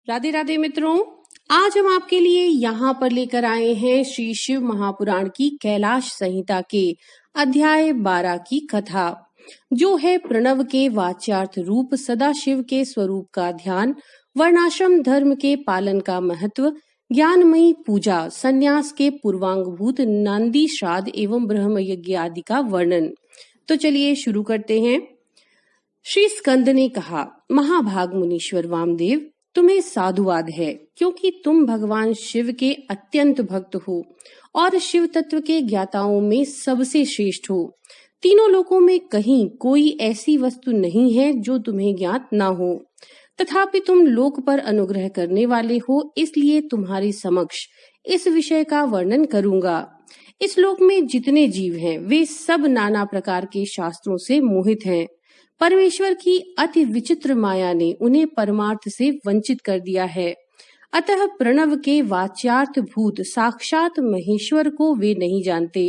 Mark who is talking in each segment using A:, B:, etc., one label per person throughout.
A: राधे राधे मित्रों, आज हम आपके लिए यहाँ पर लेकर आए हैं श्री शिव महापुराण की कैलाश संहिता के अध्याय 12 की कथा, जो है प्रणव के वाच्यार्थ रूप सदाशिव के स्वरूप का ध्यान, वर्णाश्रम धर्म के पालन का महत्व, ज्ञानमयी पूजा, संन्यास के पूर्वांगभूत नांदी श्राद्ध एवं ब्रह्म यज्ञ आदि का वर्णन। तो चलिए शुरू करते हैं। श्री स्कंद ने कहा, महाभाग मुनीश्वर वामदेव, तुम्हें साधुवाद है, क्योंकि तुम भगवान शिव के अत्यंत भक्त हो और शिव तत्व के ज्ञाताओं में सबसे श्रेष्ठ हो। तीनों लोकों में कहीं कोई ऐसी वस्तु नहीं है जो तुम्हें ज्ञात न हो। तथापि तुम लोक पर अनुग्रह करने वाले हो, इसलिए तुम्हारी समक्ष इस विषय का वर्णन करूंगा। इस लोक में जितने जीव हैं, वे सब नाना प्रकार के शास्त्रों से मोहित हैं। परमेश्वर की अति विचित्र माया ने उन्हें परमार्थ से वंचित कर दिया है। अतः प्रणव के वाच्यार्थ भूत साक्षात महेश्वर को वे नहीं जानते।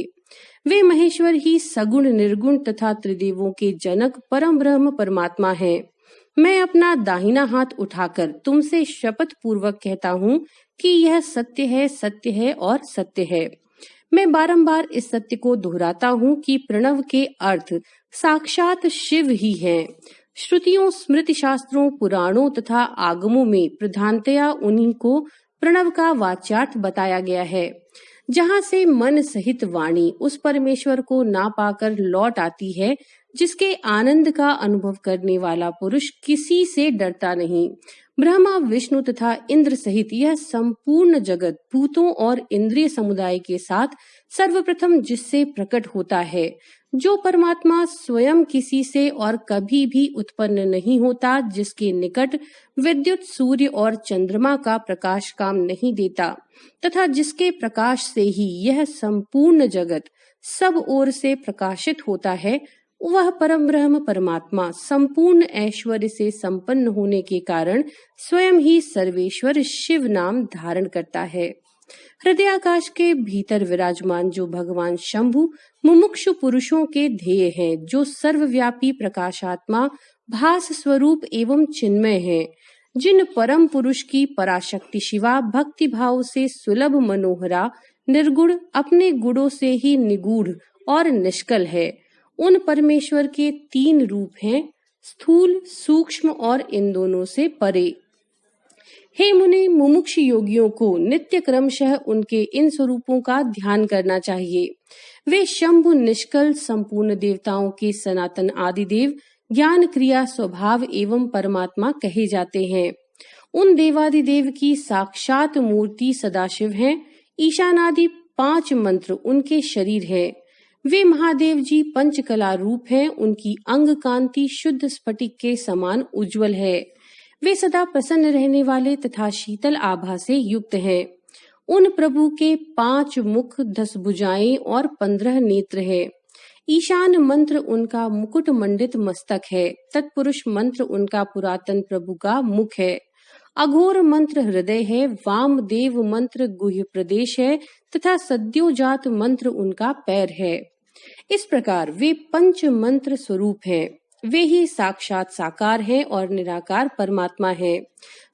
A: वे महेश्वर ही सगुण निर्गुण तथा त्रिदेवों के जनक परम ब्रह्म परमात्मा हैं। मैं अपना दाहिना हाथ उठाकर तुमसे शपथ पूर्वक कहता हूँ कि यह सत्य है और सत्य है। मैं बारंबार इस सत्य को दोहराता हूँ कि प्रणव के अर्थ साक्षात शिव ही हैं। श्रुतियों, स्मृति शास्त्रों, पुराणों तथा आगमों में प्रधानतया उन्हीं को प्रणव का वाच्यार्थ बताया गया है, जहाँ से मन सहित वाणी उस परमेश्वर को ना पाकर लौट आती है, जिसके आनंद का अनुभव करने वाला पुरुष किसी से डरता नहीं। ब्रह्मा, विष्णु तथा इंद्र सहित यह संपूर्ण जगत भूतों और इंद्रिय समुदाय के साथ सर्वप्रथम जिससे प्रकट होता है, जो परमात्मा स्वयं किसी से और कभी भी उत्पन्न नहीं होता, जिसके निकट विद्युत, सूर्य और चंद्रमा का प्रकाश काम नहीं देता तथा जिसके प्रकाश से ही यह संपूर्ण जगत सब ओर से प्रकाशित होता है, वह परम ब्रह्म परमात्मा संपूर्ण ऐश्वर्य से संपन्न होने के कारण स्वयं ही सर्वेश्वर शिव नाम धारण करता है। हृदयाकाश के भीतर विराजमान जो भगवान शंभु मुमुक्षु पुरुषों के ध्येय हैं, जो सर्वव्यापी प्रकाशात्मा भास स्वरूप एवं चिन्मय हैं, जिन परम पुरुष की पराशक्ति शिवा भक्ति भाव से सुलभ मनोहरा निर्गुण अपने गुणों से ही निगूढ़ और निष्कल है, उन परमेश्वर के तीन रूप हैं, स्थूल, सूक्ष्म और इन दोनों से परे। हे मुने, मुमुक्ष योगियों को नित्य क्रमशः उनके इन स्वरूपों का ध्यान करना चाहिए। वे शंभु, निष्कल, संपूर्ण देवताओं के सनातन आदिदेव, ज्ञान, क्रिया, स्वभाव एवं परमात्मा कहे जाते हैं। उन देवादिदेव की साक्षात मूर्ति सदाशिव हैं। ईशानादि 5 मंत्र उनके शरीर हैं। वे महादेव जी पंचकला रूप हैं। उनकी अंग कांति शुद्ध स्फटिक के समान उज्जवल है। वे सदा प्रसन्न रहने वाले तथा शीतल आभा से युक्त हैं। उन प्रभु के 5 मुख, 10 भुजाएं और 15 नेत्र है। ईशान मंत्र उनका मुकुट मंडित मस्तक है। तत्पुरुष मंत्र उनका पुरातन प्रभु का मुख है। अघोर मंत्र हृदय है। वामदेव मंत्र गुह्य प्रदेश है तथा सद्योजात मंत्र उनका पैर है। इस प्रकार वे पंच मंत्र स्वरूप हैं। वे ही साक्षात साकार हैं और निराकार परमात्मा है।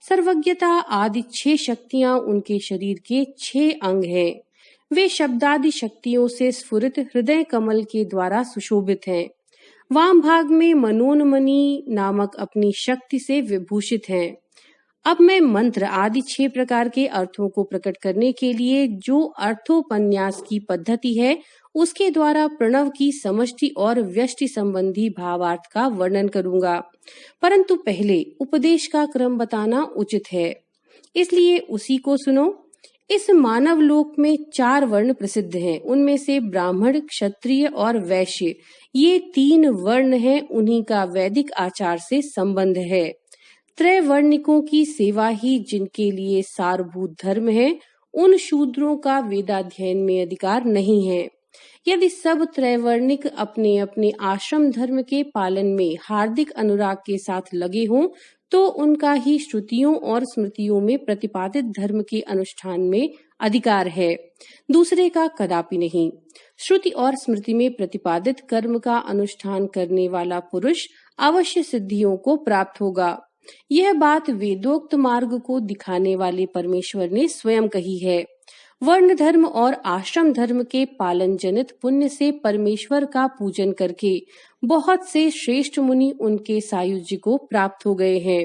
A: सर्वज्ञता आदि 6 शक्तियां उनके शरीर के 6 अंग हैं। वे शब्दादि शक्तियों से स्फुरित हृदय कमल के द्वारा सुशोभित हैं। वाम भाग में मनोन्मनी नामक अपनी शक्ति से विभूषित हैं। अब मैं मंत्र आदि 6 प्रकार के अर्थों को प्रकट करने के लिए जो अर्थोपन्यास की पद्धति है, उसके द्वारा प्रणव की समष्टि और व्यष्टि संबंधी भावार्थ का वर्णन करूंगा। परंतु पहले उपदेश का क्रम बताना उचित है, इसलिए उसी को सुनो। इस मानव लोक में 4 वर्ण प्रसिद्ध हैं। उनमें से ब्राह्मण, क्षत्रिय और वैश्य, ये 3 वर्ण हैं। उन्हीं का वैदिक आचार से संबंध है। त्रैवर्णिकों की सेवा ही जिनके लिए सारभूत धर्म है, उन शूद्रों का वेदाध्ययन में अधिकार नहीं है। यदि सब त्रैवर्णिक अपने अपने आश्रम धर्म के पालन में हार्दिक अनुराग के साथ लगे हों, तो उनका ही श्रुतियों और स्मृतियों में प्रतिपादित धर्म के अनुष्ठान में अधिकार है, दूसरे का कदापि नहीं। श्रुति और स्मृति में प्रतिपादित कर्म का अनुष्ठान करने वाला पुरुष अवश्य सिद्धियों को प्राप्त होगा। यह बात वेदोक्त मार्ग को दिखाने वाले परमेश्वर ने स्वयं कही है। वर्ण धर्म और आश्रम धर्म के पालन जनित पुण्य से परमेश्वर का पूजन करके बहुत से श्रेष्ठ मुनि उनके सायुज्य को प्राप्त हो गए हैं।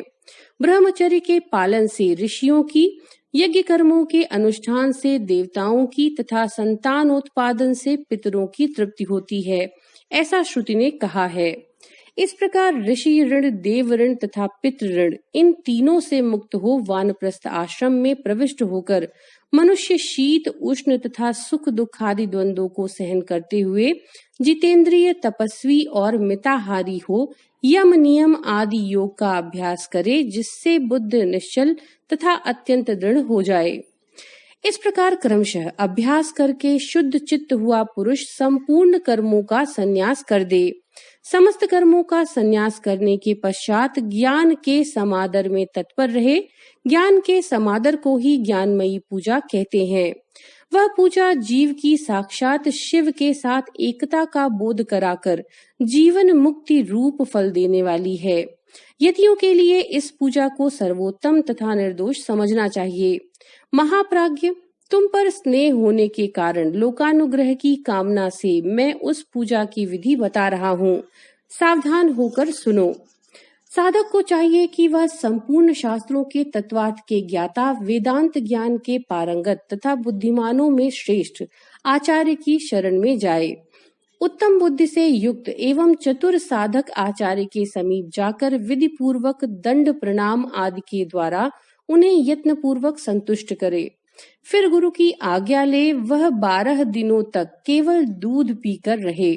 A: ब्रह्मचर्य के पालन से ऋषियों की, यज्ञ कर्मों के अनुष्ठान से देवताओं की तथा संतानोत्पादन से पितरों की तृप्ति होती है, ऐसा श्रुति ने कहा है। इस प्रकार ऋषि ऋण, देव ऋण तथा पितृ ऋण, इन तीनों से मुक्त हो वानप्रस्थ आश्रम में प्रविष्ट होकर मनुष्य शीत उष्ण तथा सुख दुख आदि द्वंद्वों को सहन करते हुए जितेंद्रिय, तपस्वी और मिताहारी हो यम नियम आदि योग का अभ्यास करे, जिससे बुद्ध निश्चल तथा अत्यंत दृढ़ हो जाए। इस प्रकार क्रमशः अभ्यास करके शुद्ध चित्त हुआ पुरुष संपूर्ण कर्मों का संन्यास कर दे। समस्त कर्मों का संन्यास करने के पश्चात ज्ञान के समादर में तत्पर रहे। ज्ञान के समादर को ही ज्ञानमयी पूजा कहते हैं। वह पूजा जीव की साक्षात शिव के साथ एकता का बोध कराकर जीवन मुक्ति रूप फल देने वाली है। यतियों के लिए इस पूजा को सर्वोत्तम तथा निर्दोष समझना चाहिए। महाप्राज्ञ, तुम पर स्नेह होने के कारण लोकानुग्रह की कामना से मैं उस पूजा की विधि बता रहा हूँ। सावधान होकर सुनो। साधक को चाहिए कि वह संपूर्ण शास्त्रों के तत्वार्थ के ज्ञाता, वेदांत ज्ञान के पारंगत तथा बुद्धिमानों में श्रेष्ठ आचार्य की शरण में जाए। उत्तम बुद्धि से युक्त एवं चतुर साधक आचार्य के समीप जाकर विधि पूर्वक दंड प्रणाम आदि के द्वारा उन्हें यत्न पूर्वक संतुष्ट करे। फिर गुरु की आज्ञा ले वह 12 दिनों तक केवल दूध पीकर रहे।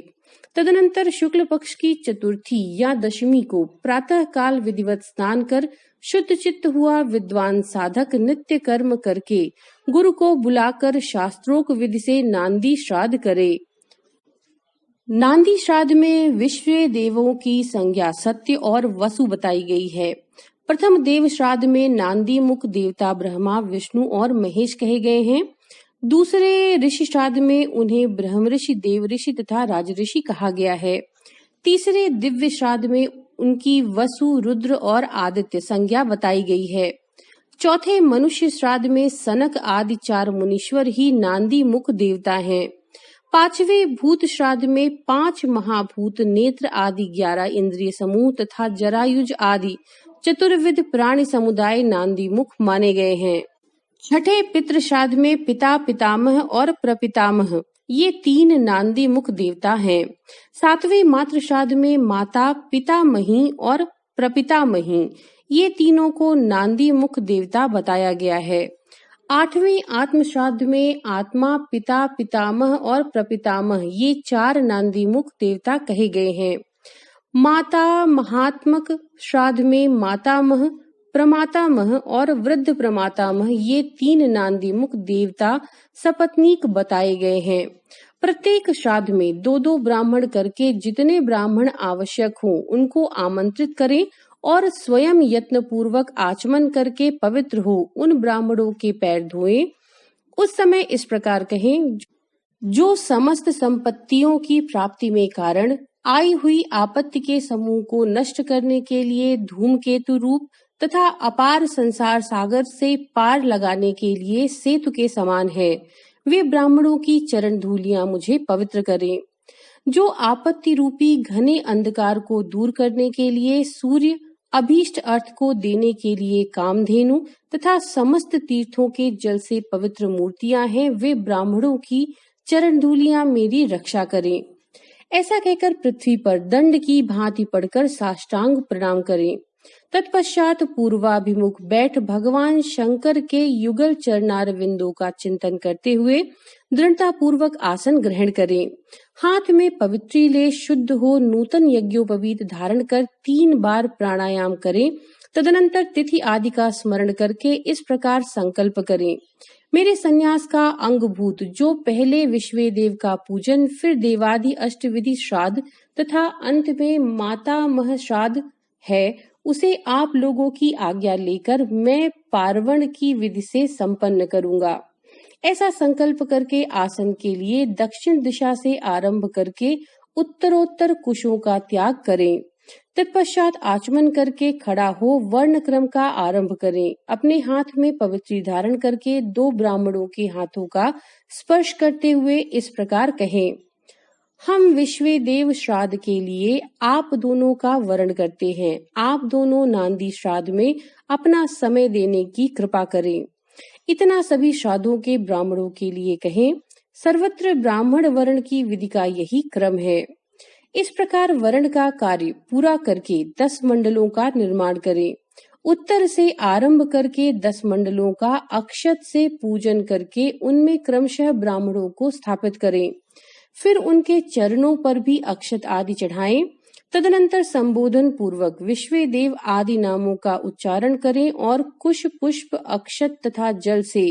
A: तदनंतर शुक्ल पक्ष की चतुर्थी या दशमी को प्रातः काल विधिवत स्नान कर शुद्ध चित्त हुआ विद्वान साधक नित्य कर्म करके गुरु को बुलाकर शास्त्रोक्त विधि से नांदी श्राद्ध करे। नांदी श्राद्ध में विश्व देवों की संज्ञा सत्य और वसु बताई गई है। प्रथम देव श्राद्ध में नांदी मुख देवता ब्रह्मा, विष्णु और महेश कहे गए हैं। दूसरे ऋषि श्राद्ध में उन्हें ब्रह्म ऋषि, देव ऋषि तथा राज ऋषि कहा गया है। तीसरे दिव्य श्राद्ध में उनकी वसु, रुद्र और आदित्य संज्ञा बताई गई है। चौथे मनुष्य श्राद्ध में सनक आदि 4 मुनीश्वर ही नांदी मुख देवता हैं। पांचवें भूत श्राद्ध में 5 महाभूत, नेत्र आदि 11 इंद्रिय समूह तथा जरायुज आदि चतुर्विध प्राणी समुदाय नांदी मुख माने गए हैं। छठे पितृ श्राद्ध में पिता, पितामह और प्रपितामह, ये 3 नांदी मुख देवता हैं। 7वें मातृ श्राद्ध में माता, पितामही और प्रपितामही, ये तीनों को नांदी मुख देवता बताया गया है। 8वें आत्म श्राद्ध में आत्मा, पिता, पितामह और प्रपितामह, ये 4 नांदी मुख देवता कहे गए हैं। माता महात्मक श्राद्ध में मातामह, प्रमातामह और वृद्ध प्रमातामह, ये 3 नांदी मुख देवता सपत्नीक बताए गए हैं। प्रत्येक श्राद्ध में 2-2 ब्राह्मण करके जितने ब्राह्मण आवश्यक हो उनको आमंत्रित करें और स्वयं यत्न पूर्वक आचमन करके पवित्र हो उन ब्राह्मणों के पैर धोएं। उस समय इस प्रकार कहें, जो समस्त संपत्तियों की प्राप्ति में कारण आई हुई आपत्ति के समूह को नष्ट करने के लिए धूमकेतु रूप तथा अपार संसार सागर से पार लगाने के लिए सेतु के समान है, वे ब्राह्मणों की चरण धूलियां मुझे पवित्र करें। जो आपत्ति रूपी घने अंधकार को दूर करने के लिए सूर्य, अभीष्ट अर्थ को देने के लिए कामधेनु तथा समस्त तीर्थों के जल से पवित्र मूर्तियां हैं, वे ब्राह्मणों की चरण धूलियां मेरी रक्षा करें। ऐसा कहकर पृथ्वी पर दंड की भांति पड़कर साष्टांग प्रणाम करें। तत्पश्चात पूर्वाभिमुख बैठ भगवान शंकर के युगल चरणार विंदों का चिंतन करते हुए दृढ़ता पूर्वक आसन ग्रहण करें। हाथ में पवित्री ले शुद्ध हो नूतन यज्ञोपवीत धारण कर 3 बार प्राणायाम करें। तदनंतर तिथि आदि का स्मरण करके इस प्रकार संकल्प करें, मेरे संन्यास का अंगभूत जो पहले विश्वेदेव का पूजन, फिर देवादि अष्टविधि श्राद्ध तथा अंत में मातामह श्राद्ध है, उसे आप लोगों की आज्ञा लेकर मैं पार्वण की विधि से संपन्न करूंगा। ऐसा संकल्प करके आसन के लिए दक्षिण दिशा से आरंभ करके उत्तरोत्तर कुशों का त्याग करें। तत्पश्चात आचमन करके खड़ा हो वर्ण क्रम का आरंभ करें। अपने हाथ में पवित्री धारण करके 2 ब्राह्मणों के हाथों का स्पर्श करते हुए इस प्रकार कहें, हम विश्वेदेव श्राद्ध के लिए आप दोनों का वरण करते हैं। आप दोनों नांदी श्राद्ध में अपना समय देने की कृपा करें। इतना सभी श्राद्धों के ब्राह्मणों के लिए कहें। सर्वत्र ब्राह्मण वर्ण की विधि का यही क्रम है। इस प्रकार वर्ण का कार्य पूरा करके 10 मंडलों का निर्माण करें। उत्तर से आरंभ करके 10 मंडलों का अक्षत से पूजन करके उनमें क्रमशः ब्राह्मणों को स्थापित करें। फिर उनके चरणों पर भी अक्षत आदि चढ़ाएं। तदनंतर संबोधन पूर्वक विश्वेदेव आदि नामों का उच्चारण करें और कुश पुष्प अक्षत तथा जल से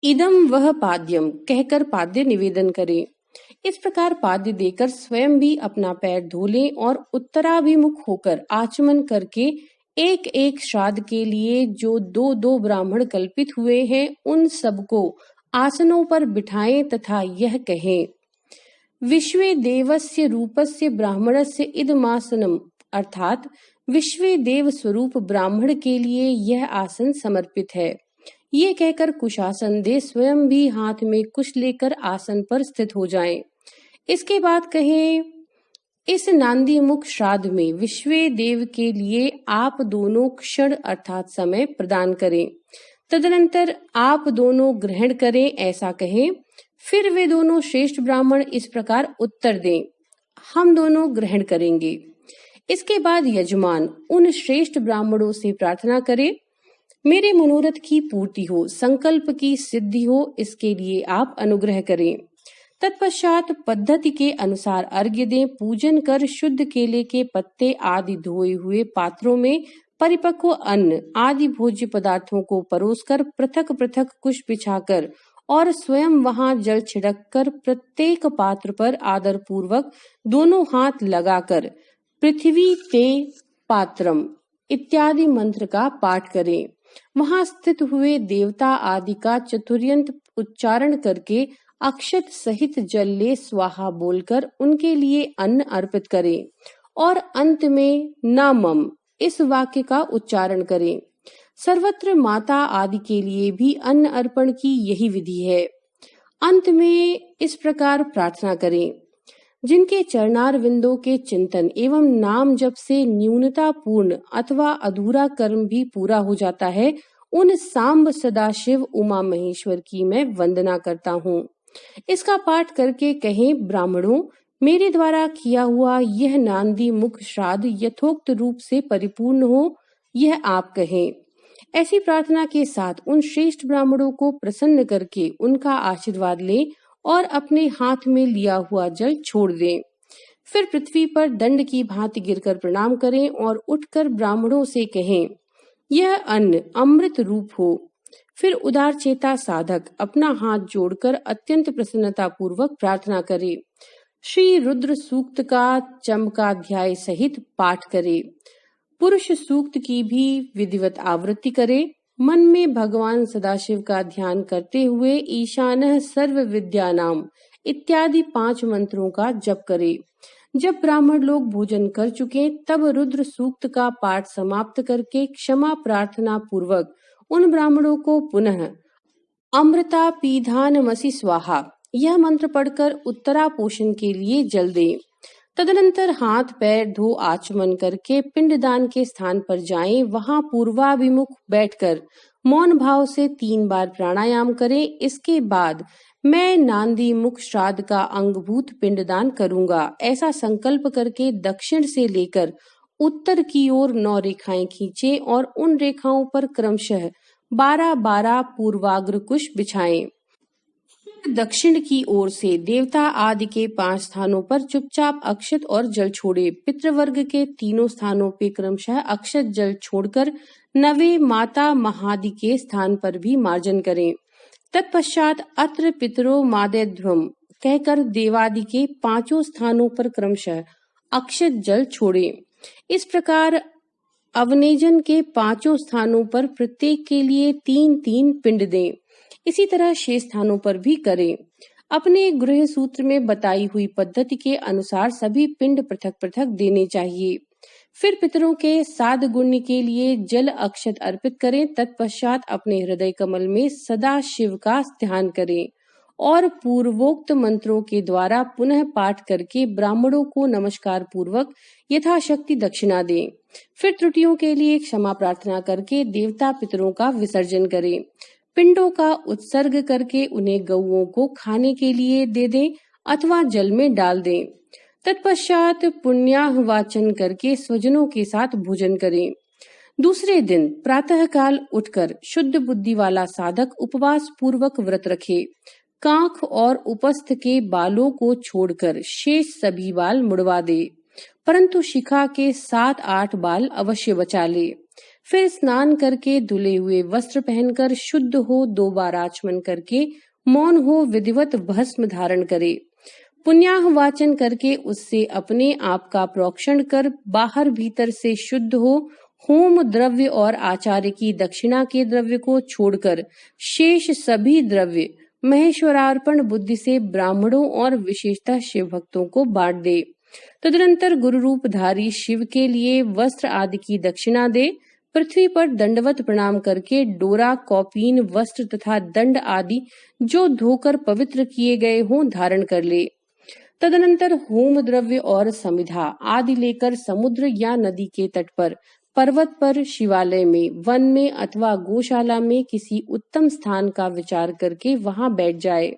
A: इदम वह पाद्यम कहकर पाद्य निवेदन करें। इस प्रकार पाद्य देकर स्वयं भी अपना पैर धो लें और उत्तराभिमुख होकर आचमन करके एक एक श्राद्ध के लिए जो 2-2 ब्राह्मण कल्पित हुए हैं उन सबको आसनों पर बिठाएं तथा यह कहें, विश्वे देवस्य रूपस्य ब्राह्मणस्य इदमासनम, अर्थात विश्वे देव स्वरूप ब्राह्मण के लिए यह आसन समर्पित है। ये कहकर कुशासन दे स्वयं भी हाथ में कुश लेकर आसन पर स्थित हो जाएं। इसके बाद कहें, इस नांदी मुख श्राद्ध में विश्वे देव के लिए आप दोनों क्षण अर्थात समय प्रदान करें। तदनंतर आप दोनों ग्रहण करें, ऐसा कहें। फिर वे दोनों श्रेष्ठ ब्राह्मण इस प्रकार उत्तर दें, हम दोनों ग्रहण करेंगे। इसके बाद यजमान उन श्रेष्ठ ब्राह्मणों से प्रार्थना करे, मेरे मनोरथ की पूर्ति हो, संकल्प की सिद्धि हो, इसके लिए आप अनुग्रह करें। तत्पश्चात पद्धति के अनुसार अर्घ्य दें। पूजन कर शुद्ध केले के पत्ते आदि धोए हुए पात्रों में परिपक्व अन्न आदि भोज्य पदार्थों को परोसकर पृथक पृथक कुश बिछाकर और स्वयं वहां जल छिड़क कर प्रत्येक पात्र पर आदर पूर्वक दोनों हाथ लगाकर पृथ्वी ते पात्रम इत्यादि मंत्र का पाठ करें। वहां स्थित हुए देवता आदि का चतुर्यंत उच्चारण करके अक्षत सहित जल ले स्वाहा बोलकर उनके लिए अन्न अर्पित करें और अंत में नामम इस वाक्य का उच्चारण करें। सर्वत्र माता आदि के लिए भी अन्न अर्पण की यही विधि है। अंत में इस प्रकार प्रार्थना करें, जिनके चरणार विंदों के चिंतन एवं नाम जप से न्यूनता पूर्ण अथवा अधूरा कर्म भी पूरा हो जाता है, उन सांब सदाशिव उमा महेश्वर की मैं वंदना करता हूँ। इसका पाठ करके कहें, ब्राह्मणों, मेरे द्वारा किया हुआ यह नांदी मुख श्राद्ध यथोक्त रूप से परिपूर्ण हो, यह आप कहें। ऐसी प्रार्थना के साथ उन श्रेष्ठ ब्राह्मणों को प्रसन्न करके उनका आशीर्वाद लें और अपने हाथ में लिया हुआ जल छोड़ दें। फिर पृथ्वी पर दंड की भांति गिरकर प्रणाम करें और उठकर ब्राह्मणों से कहें, यह अन्न अमृत रूप हो। फिर उदार चेता साधक अपना हाथ जोड़कर अत्यंत प्रसन्नता पूर्वक प्रार्थना करे। श्री रुद्र सूक्त का चमकाध्याय सहित पाठ करे। पुरुष सूक्त की भी विधिवत आवृत्ति करे। मन में भगवान सदाशिव का ध्यान करते हुए ईशानः सर्व विद्यानाम इत्यादि 5 मंत्रों का जप करे। जब ब्राह्मण लोग भोजन कर चुके तब रुद्र सूक्त का पाठ समाप्त करके क्षमा प्रार्थना पूर्वक उन ब्राह्मणों को पुनः अमृता पीधानमसि स्वाहा यह मंत्र पढ़कर उत्तरा पोषण के लिए जल दें। तदनंतर हाथ पैर धो आचमन करके पिंडदान के स्थान पर जाएं। वहां पूर्वाभिमुख बैठकर मौन भाव से 3 बार प्राणायाम करें। इसके बाद मैं नांदी मुख श्राद्ध का अंगभूत पिंडदान करूंगा, ऐसा संकल्प करके दक्षिण से लेकर उत्तर की ओर 9 रेखाएं खींचे और उन रेखाओं पर क्रमशः 12-12 पूर्वाग्र कुश बिछाएं। दक्षिण की ओर से देवता आदि के 5 स्थानों पर चुपचाप अक्षत और जल छोड़े। पितृवर्ग के 3 स्थानों पे क्रमशः अक्षत जल छोड़कर नवे माता महादि के स्थान पर भी मार्जन करें। तत्पश्चात अत्र पितरो मादेध्वम कहकर देवादि के 5 स्थानों पर क्रमशः अक्षत जल छोड़े। इस प्रकार अवनेजन के 5 स्थानों पर प्रत्येक के लिए 3-3 पिंड दें। इसी तरह शेष स्थानों पर भी करें। अपने गृह सूत्र में बताई हुई पद्धति के अनुसार सभी पिंड पृथक पृथक देने चाहिए। फिर पितरों के साध गुण्य के लिए जल अक्षत अर्पित करें। तत्पश्चात अपने हृदय कमल में सदा शिव का ध्यान करें और पूर्वोक्त मंत्रों के द्वारा पुनः पाठ करके ब्राह्मणों को नमस्कार पूर्वक यथाशक्ति दक्षिणा दें। फिर त्रुटियों के लिए क्षमा प्रार्थना करके देवता पितरों का विसर्जन करें। पिंडों का उत्सर्ग करके उन्हें गौओं को खाने के लिए दे दें अथवा जल में डाल दें। तत्पश्चात पुण्याहवाचन करके स्वजनों के साथ भोजन करें। दूसरे दिन प्रातःकाल उठकर शुद्ध बुद्धि वाला साधक उपवास पूर्वक व्रत रखे। कांख और उपस्थ के बालों को छोड़कर शेष सभी बाल मुड़वा दे, परंतु शिखा के 7-8 बाल अवश्य बचा ले। फिर स्नान करके धुले हुए वस्त्र पहनकर शुद्ध हो 2 बार आचमन करके मौन हो विधिवत भस्म धारण करे। पुण्याह वाचन करके उससे अपने आप का प्रोक्षण कर बाहर भीतर से शुद्ध हो होम द्रव्य और आचार्य की दक्षिणा के द्रव्य को छोड़कर शेष सभी द्रव्य महेश्वरार्पण बुद्धि से ब्राह्मणों और विशेषतः शिव भक्तों को बांट दे। तदनंतर गुरु रूपधारी शिव के लिए वस्त्र आदि की दक्षिणा दे। पृथ्वी पर दंडवत प्रणाम करके डोरा, कौपीन, वस्त्र तथा दंड आदि जो धोकर पवित्र किए गए हों धारण कर ले। तदनंतर होम द्रव्य और समिधा आदि लेकर समुद्र या नदी के तट पर, पर्वत पर, शिवालय में, वन में अथवा गौशाला में किसी उत्तम स्थान का विचार करके वहां बैठ जाए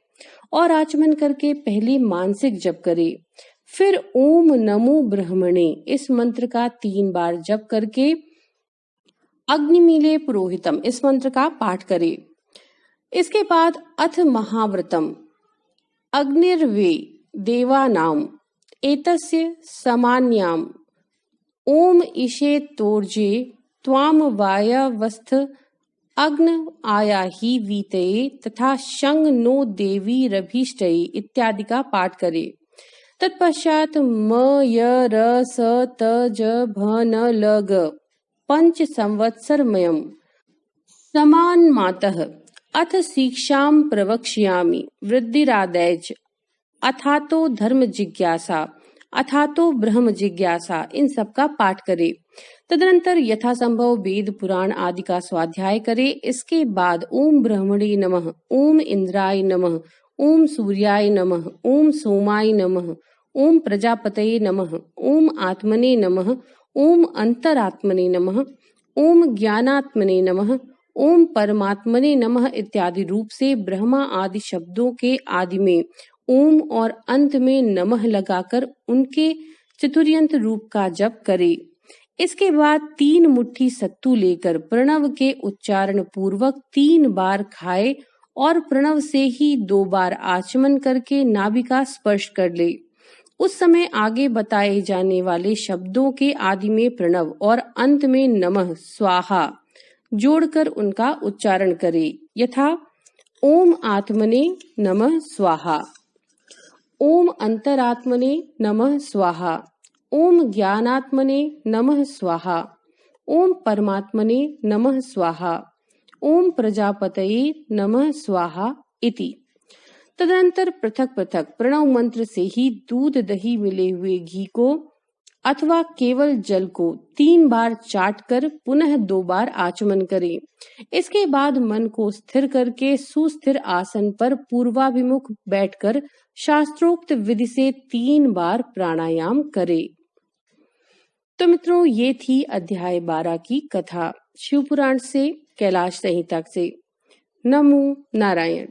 A: और आचमन करके पहले मानसिक जप करे। फिर ओम नमो ब्रह्मणे इस मंत्र का 3 बार जप करके अग्निमीले पुरोहितम इस मंत्र का पाठ करे। इसके बाद अथ महाव्रतम अग्निर्वे देवानाम एतस्य समान्याम ओम ईशे तोर्जे त्वाम वायवस्थ अग्न आयाहि वीतये तथा शंग नो देवी रभीष्टये इत्यादि का पाठ करे। तत्पश्चात म य र स त ज भ न ल ग 5 संवत्सरमयम् समान्मातः अथ शिक्षाम प्रवक्ष्यामि वृद्धिरादैच अथातो धर्म जिज्ञासा अथातो ब्रह्म जिज्ञासा इन सब का पाठ करे। तदनंतर यथासंभव वेद पुराण आदि का स्वाध्याय करे। इसके बाद ओम ब्रह्मणे नमः, ओम इंद्राय नमः, ओम सूर्याय नमः, ओम सोमाय नमः, ओम प्रजापतये नमः, ओम आत्मने नमः, ओम अंतरात्मने नमः, ओम ज्ञानात्मने नमः, ओम परमात्मने नमः इत्यादि रूप से ब्रह्मा आदि शब्दों के आदि में ओम और अंत में नमः लगाकर उनके चतुर्यंत रूप का जप करे। इसके बाद 3 मुट्ठी सत्तू लेकर प्रणव के उच्चारण पूर्वक 3 बार खाए और प्रणव से ही 2 बार आचमन करके नाभिका स्पर्श कर ले। उस समय आगे बताए जाने वाले शब्दों के आदि में प्रणव और अंत में नमः स्वाहा जोड़कर उनका उच्चारण करे। यथा ओम आत्मने नमः स्वाहा, ओम अंतरात्मने नमः स्वाहा, ओम ज्ञानात्मने नमः स्वाहा, ओम परमात्मने नमः स्वाहा, ओम प्रजापतये नमः स्वाहा इति। तदनंतर पृथक पृथक प्रणव मंत्र से ही दूध दही मिले हुए घी को अथवा केवल जल को 3 बार चाट कर पुनः 2 बार आचमन करें। इसके बाद मन को स्थिर करके सुस्थिर आसन पर पूर्वाभिमुख बैठकर शास्त्रोक्त विधि से 3 बार प्राणायाम करे। तो मित्रों, ये थी अध्याय 12 की कथा शिवपुराण से, कैलाश संहिता से। नमो नारायण।